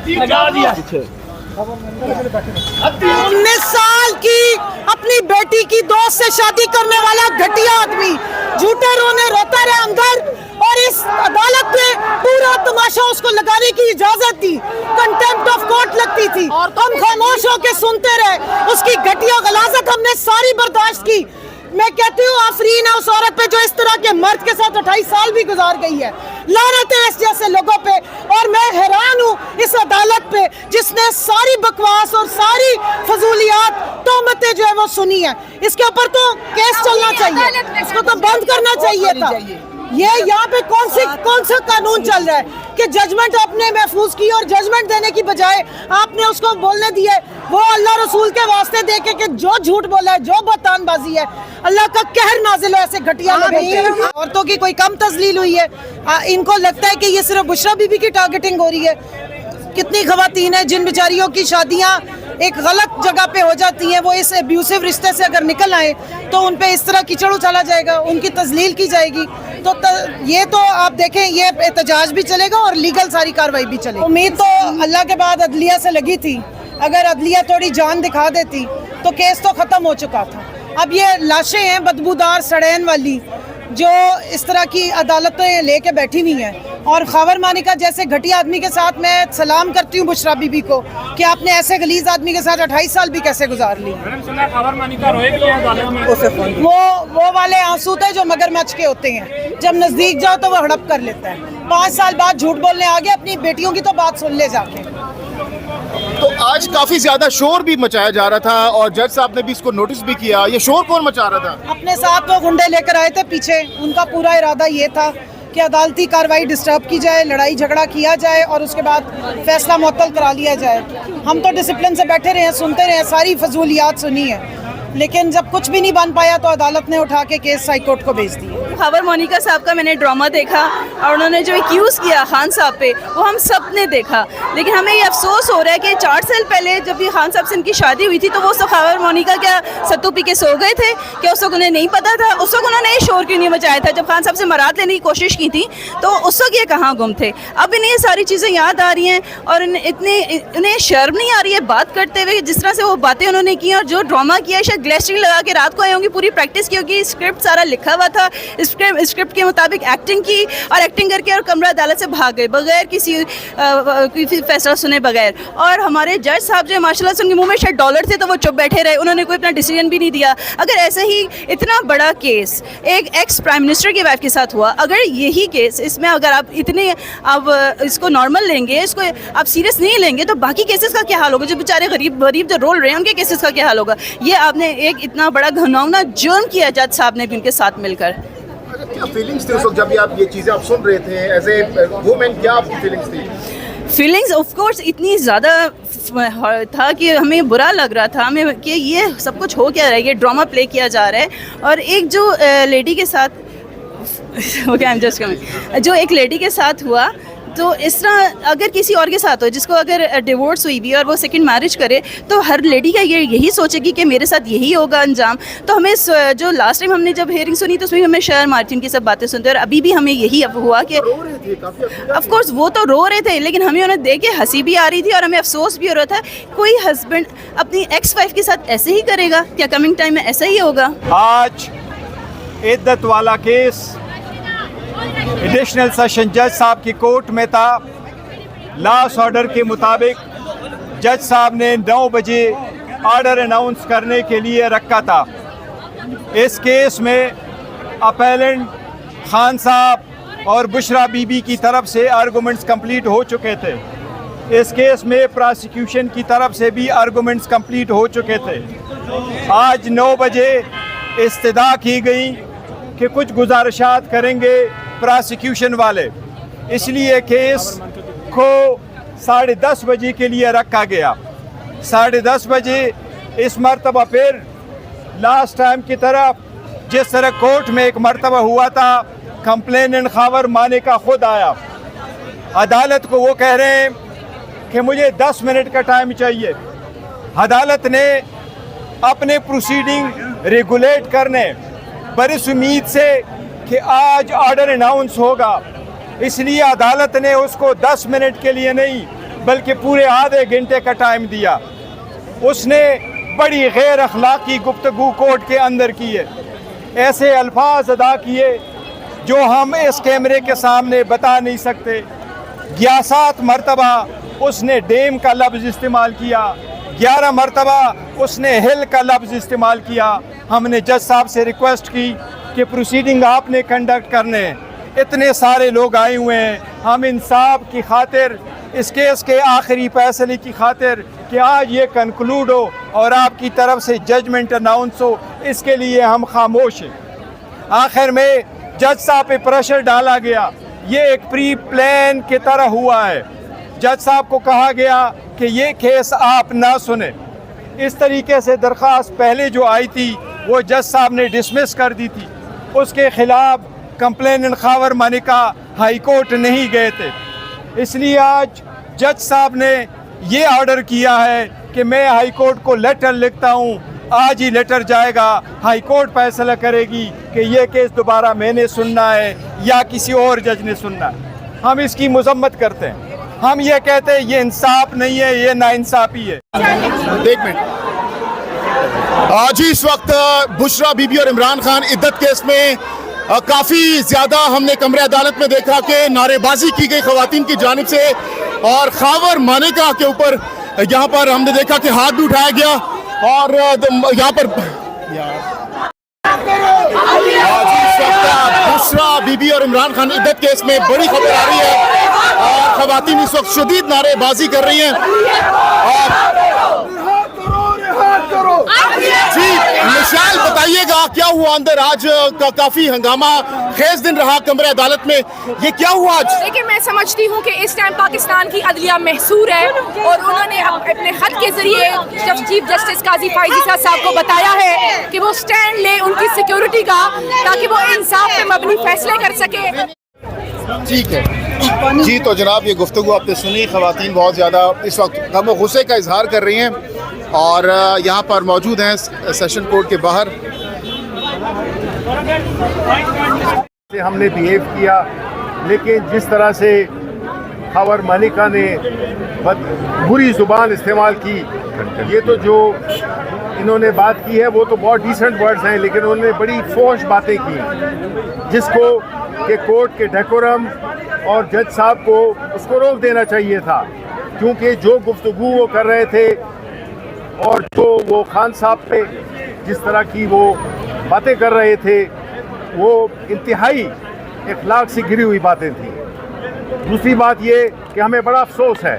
19 साल की अपनी बेटी की दोस्त से शादी करने वाला घटिया आदमी झूठे रोने रोता रहा अंदर, और इस अदालत ने पूरा तमाशा उसको लगाने की इजाजत दी। कंटेम्प्ट ऑफ कोर्ट लगती थी, हम खामोश होकर सुनते रहे। उसकी घटिया गलाजत हमने सारी बर्दाश्त की। मैं कहती हूँ आफरीन है उस औरत पे जो इस तरह के मर्द के साथ 28 साल भी गुजार गई है। लानत है इस जैसे लोगों पे, और मैं हैरान हूँ इस अदालत पे जिसने सारी बकवास और सारी फजूलियात तोहमतें जो है वो सुनी है। इसके ऊपर तो केस चलना चाहिए, इसको तो बंद करना चाहिए था। ये यहाँ पे कौन सा कानून चल रहा है कि जजमेंट आपने महफूज की और जजमेंट देने की बजाय आपने उसको बोलने दिए वो अल्लाह रसूल के वास्ते देके कि जो झूठ बोला है, जो बहतानबाजी है, अल्लाह का कहर नाजिल हो ऐसे घटिया लोगों पे। औरतों की कोई कम तजलील हुई है? इनको लगता है कि ये सिर्फ बुशरा बीबी की टारगेटिंग हो रही है। कितनी खवातीन है जिन बेचारियों की शादियाँ एक गलत जगह पे हो जाती हैं, वो इस एब्यूसिव रिश्ते से अगर निकल आए तो उन पे इस तरह कीचड़ उछाला जाएगा, उनकी तजलील की जाएगी। तो ये तो आप देखें, ये एहतजाज भी चलेगा और लीगल सारी कार्रवाई भी चलेगी। उम्मीद तो अल्लाह के बाद अदलिया से लगी थी, अगर अदलिया थोड़ी जान दिखा देती तो केस तो ख़त्म हो चुका था। अब ये लाशें हैं बदबूदार सड़ैन वाली जो इस तरह की अदालतें लेके बैठी हुई हैं, और खबर मानिका जैसे घटिया आदमी के साथ मैं सलाम करती हूँ बुशरा बीबी को कि आपने ऐसे गलीज आदमी के साथ 28 साल भी कैसे गुजार ली। वो वाले आंसू थे जो मगरमच्छ के होते हैं, जब नजदीक जाओ तो वो हड़प कर लेता है। 5 साल बाद झूठ बोलने आ गए, अपनी बेटियों की तो बात सुन ले जाके। तो आज काफी ज्यादा शोर भी मचाया जा रहा था और जज साहब ने भी इसको नोटिस भी किया। ये शोर कौन मचा रहा था? अपने साथ वो गुंडे लेकर आए थे पीछे, उनका पूरा इरादा ये था कि अदालती कार्रवाई डिस्टर्ब की जाए, लड़ाई झगड़ा किया जाए और उसके बाद फैसला मुअत्तल करा लिया जाए। हम तो डिसिप्लिन से बैठे रहे, सुनते रहे, सारी फजूलियात सुनी है, लेकिन जब कुछ भी नहीं बन पाया तो अदालत ने उठा के केस हाई कोर्ट को भेज दिया। खबर मोनिका साहब का मैंने ड्रामा देखा और उन्होंने जो एक्यूज़ किया खान साहब पे वो हम सब ने देखा, लेकिन हमें ये अफसोस हो रहा है कि 4 साल पहले जब ये खान साहब से इनकी शादी हुई थी तो वो खबर मोनिका क्या सत्तू पी के सो गए थे कि उस वक्त उन्हें नहीं पता था? उस वक्त उन्होंने शोर क्यों नहीं मचाया था? जब खान साहब से मराद लेने की कोशिश की थी तो उस वक्त ये कहाँ गुम थे? अब इन्हें ये सारी चीज़ें याद आ रही हैं और इन्हें शर्म नहीं आ रही है बात करते हुए, जिस तरह से वो बातें उन्होंने की और जो ड्रामा किया, शायद ग्लिसरीन लगा के रात को आए होंगी, पूरी प्रैक्टिस की होगी, स्क्रिप्ट सारा लिखा हुआ था, स्क्रिप्ट के मुताबिक एक्टिंग की और एक्टिंग करके और कमरा अदालत से भाग गए बगैर किसी फैसला सुने बगैर। और हमारे जज साहब जो माशाल्लाह से उनके मुंह में शायद डॉलर थे तो वो चुप बैठे रहे, उन्होंने कोई अपना डिसीजन भी नहीं दिया। अगर ऐसे ही इतना बड़ा केस एक एक्स प्राइम मिनिस्टर की वाइफ के साथ हुआ, अगर यही केस इसमें अगर आप इसको नॉर्मल लेंगे, इसको आप सीरियस नहीं लेंगे तो बाकी केसेस का क्या हाल होगा? जो बेचारे गरीब जो रोल रहे हैं उनके केसेस का क्या हाल होगा? ये आपने एक इतना बड़ा घिनौना जुर्म किया जज साहब ने भी उनके साथ मिलकर। क्या फीलिंग्स थी उस वक्त जब आप ये चीज़ें आप सुन रहे थे एज ए वुमेन? क्या आपकी फीलिंग्स थी? फीलिंग्स ऑफ कोर्स इतनी ज़्यादा था कि हमें बुरा लग रहा था हमें कि ये सब कुछ हो क्या रहा है, ये ड्रामा प्ले किया जा रहा है। और एक जो लेडी के साथ okay I am just coming, जो एक लेडी के साथ हुआ तो इस तरह अगर किसी और के साथ हो, जिसको अगर डिवोर्स हुई भी और वो सेकंड मैरिज करे तो हर लेडी का यही सोचेगी कि मेरे साथ यही होगा अंजाम। तो हमें जो लास्ट टाइम हमने जब हियरिंग सुनी तो उसमें हमें शर्म मार्टिन की सब बातें सुनते और अभी भी हमें यही हुआ कि ऑफ कोर्स वो तो रो रहे थे, लेकिन हमें उन्हें देख के हंसी भी आ रही थी और हमें अफसोस भी हो रहा था। कोई हस्बैंड अपनी एक्स वाइफ के साथ ऐसे ही करेगा क्या? कमिंग टाइम में ऐसा ही होगा? आज इद्दत वाला केस एडिशनल सेशन जज साहब की कोर्ट में था। लास्ट ऑर्डर के मुताबिक जज साहब ने 9 बजे ऑर्डर अनाउंस करने के लिए रखा था। इस केस में अपेलेंट खान साहब और बुशरा बीबी की तरफ से आर्गूमेंट्स कंप्लीट हो चुके थे। इस केस में प्रोसिक्यूशन की तरफ से भी आर्गूमेंट्स कंप्लीट हो चुके थे। आज 9 बजे इस्तदा की गई कि कुछ गुजारिशात करेंगे प्रोसिक्यूशन वाले, इसलिए केस को 10:30 बजे के लिए रखा गया। 10:30 बजे इस मरतबा फिर लास्ट टाइम की तरफ जिस तरह कोर्ट में एक मरतबा हुआ था, कंप्लेनेंट खबर मानिका खुद आया, अदालत को वो कह रहे हैं कि मुझे 10 मिनट का टाइम चाहिए। अदालत ने अपने प्रोसीडिंग रेगुलेट करने बड़ी उम्मीद से कि आज ऑर्डर अनाउंस होगा, इसलिए अदालत ने उसको 10 मिनट के लिए नहीं बल्कि पूरे आधे घंटे का टाइम दिया। उसने बड़ी गैर अखलाकी गुफ्तगू कोर्ट के अंदर की है, ऐसे अल्फाज अदा किए जो हम इस कैमरे के सामने बता नहीं सकते। 11 मरतबा उसने डेम का लफ्ज़ इस्तेमाल किया, 11 मरतबा उसने हिल का लफ्ज़ इस्तेमाल किया। हमने जज साहब से रिक्वेस्ट की कि प्रोसीडिंग आपने कंडक्ट करने, इतने सारे लोग आए हुए हैं, हम इंसाफ की खातिर, इस केस के आखिरी फैसले की खातिर कि आज ये कंक्लूड हो और आपकी तरफ से जजमेंट अनाउंस हो, इसके लिए हम खामोश हैं। आखिर में जज साहब पे प्रेशर डाला गया, ये एक प्री प्लान की तरह हुआ है। जज साहब को कहा गया कि ये केस आप ना सुने। इस तरीके से दरख्वास्त पहले जो आई थी वो जज साहब ने डिसमिस कर दी थी, उसके खिलाफ complainant Khawar Manika high court नहीं गए थे। इसलिए आज जज साहब ने ये ऑर्डर किया है कि मैं हाई कोर्ट को लेटर लिखता हूँ, आज ही लेटर जाएगा, हाई कोर्ट फैसला करेगी कि ये केस दोबारा मैंने सुनना है या किसी और जज ने सुनना है। हम इसकी मजम्मत करते हैं, हम ये कहते हैं ये इंसाफ नहीं है, ये नाइंसाफ़ी है। एक मिनट, आज ही इस वक्त बुशरा बीबी और इमरान खान इद्दत केस में काफ़ी ज़्यादा हमने कमरे अदालत में देखा कि नारेबाजी की गई ख़वातीन की जानिब से, और खावर मानिका के ऊपर यहाँ पर हमने देखा कि हाथ भी उठाया गया। और यहाँ पर आज इस वक्त बुशरा बीबी और इमरान खान इद्दत केस में बड़ी खबर आ रही है और ख़वातीन इस वक्त शदीद नारेबाजी कर रही हैं। जी मिसाल बताइएगा क्या हुआ अंदर? आज काफी हंगामा खेज दिन रहा कमरे अदालत में, ये क्या हुआ आज? देखिए, मैं समझती हूँ कि इस टाइम पाकिस्तान की अदलिया महसूर है और उन्होंने अपने खत के जरिए चीफ जस्टिस काजी फायजी साहब को बताया है कि वो स्टैंड ले उनकी सिक्योरिटी का, ताकि वो इंसाफ पे मबनी फैसले कर सके। ठीक है जी, तो जनाब ये गुफ्तगू आपने सुनी, ख़वातीन बहुत ज़्यादा इस वक्त गम और गुस्से का इजहार कर रही हैं और यहाँ पर मौजूद हैं सेशन कोर्ट के बाहर। हमने बिहेव किया, लेकिन जिस तरह से खावर मानिका ने बुरी ज़ुबान इस्तेमाल की, ये तो जो इन्होंने बात की है वो तो बहुत डिसेंट वर्ड्स हैं, लेकिन उन्होंने बड़ी फोश बातें की जिसको कि कोर्ट के डेकोरम और जज साहब को उसको रोक देना चाहिए था, क्योंकि जो गुफ्तगू वो कर रहे थे और जो वो खान साहब पे जिस तरह की वो बातें कर रहे थे वो इंतहाई इखलाक से गिरी हुई बातें थी। दूसरी बात ये कि हमें बड़ा अफसोस है,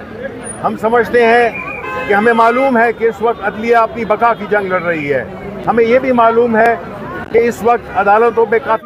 हम समझते हैं कि हमें मालूम है कि इस वक्त अदलिया अपनी बका की जंग लड़ रही है, हमें ये भी मालूम है कि इस वक्त अदालतों पे काफ़ी